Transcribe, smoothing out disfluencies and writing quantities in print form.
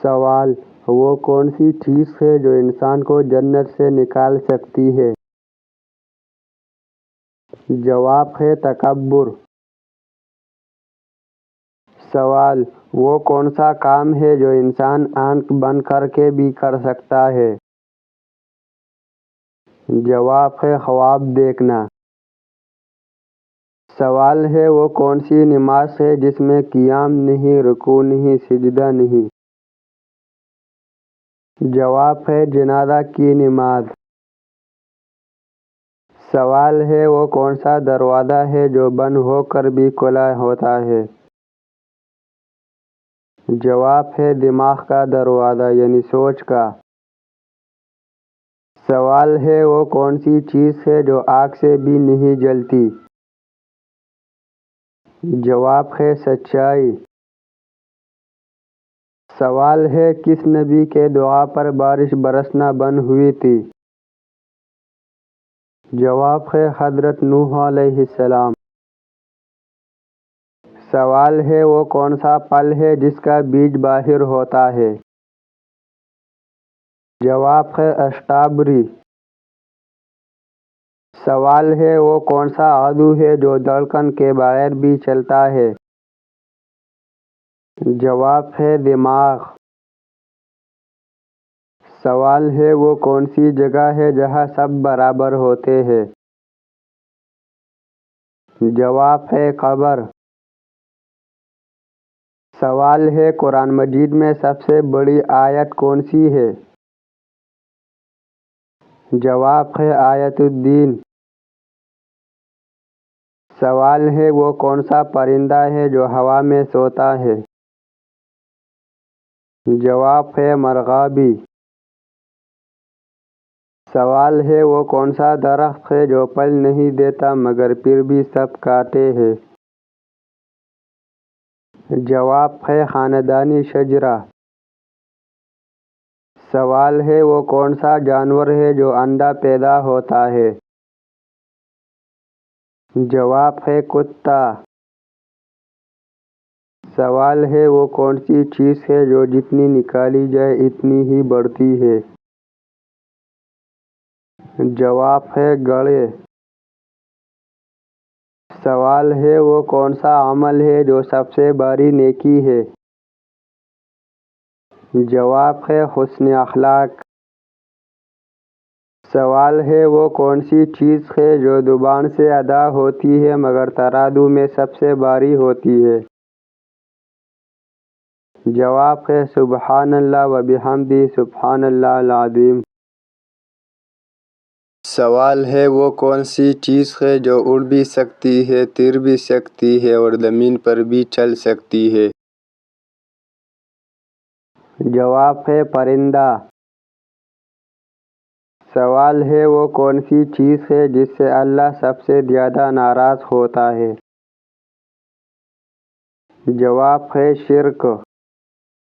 سوال: وہ کون سی چیز ہے جو انسان کو جنت سے نکال سکتی ہے؟ جواب ہے تکبر۔ سوال: وہ کون سا کام ہے جو انسان آنکھ بند کر کے بھی کر سکتا ہے؟ جواب ہے خواب دیکھنا۔ سوال ہے: وہ کون سی نماز ہے جس میں قیام نہیں، رکوع نہیں، سجدہ نہیں؟ جواب ہے جنازہ کی نماز۔ سوال ہے: وہ کون سا دروازہ ہے جو بند ہو کر بھی کھلا ہوتا ہے؟ جواب ہے دماغ کا دروازہ یعنی سوچ کا۔ سوال ہے: وہ کون سی چیز ہے جو آگ سے بھی نہیں جلتی؟ جواب ہے سچائی۔ سوال ہے: کس نبی کے دعا پر بارش برسنا بند ہوئی تھی؟ جواب ہے حضرت نوح علیہ السلام۔ سوال ہے: وہ کون سا پھل ہے جس کا بیج باہر ہوتا ہے؟ جواب ہے اسٹرابیری۔ سوال ہے: وہ کون سا عضو ہے جو دھڑکن کے بغیر بھی چلتا ہے؟ جواب ہے دماغ۔ سوال ہے: وہ کون سی جگہ ہے جہاں سب برابر ہوتے ہیں؟ جواب ہے قبر۔ سوال ہے: قرآن مجید میں سب سے بڑی آیت کون سی ہے؟ جواب ہے آیت الدین۔ سوال ہے: وہ کون سا پرندہ ہے جو ہوا میں سوتا ہے؟ جواب ہے مرغابی۔ سوال ہے: وہ کون سا درخت ہے جو پھل نہیں دیتا مگر پھر بھی سب کھاتے ہیں؟ جواب ہے خاندانی شجرہ۔ سوال ہے: وہ کون سا جانور ہے جو انڈا پیدا ہوتا ہے؟ جواب ہے کتا۔ سوال ہے: وہ کون سی چیز ہے جو جتنی نکالی جائے اتنی ہی بڑھتی ہے؟ جواب ہے گھڑے۔ سوال ہے: وہ کون سا عمل ہے جو سب سے بڑی نیکی ہے؟ جواب ہے حسن اخلاق۔ سوال ہے: وہ کون سی چیز ہے جو زبان سے ادا ہوتی ہے مگر ترازو میں سب سے بھاری ہوتی ہے؟ جواب ہے سبحان اللہ و بحمدہ سبحان اللہ العظیم۔ سوال ہے: وہ کون سی چیز ہے جو اڑ بھی سکتی ہے، تیر بھی سکتی ہے اور زمین پر بھی چل سکتی ہے؟ جواب ہے پرندہ۔ سوال ہے: وہ کون سی چیز ہے جس سے اللہ سب سے زیادہ ناراض ہوتا ہے؟ جواب ہے شرک۔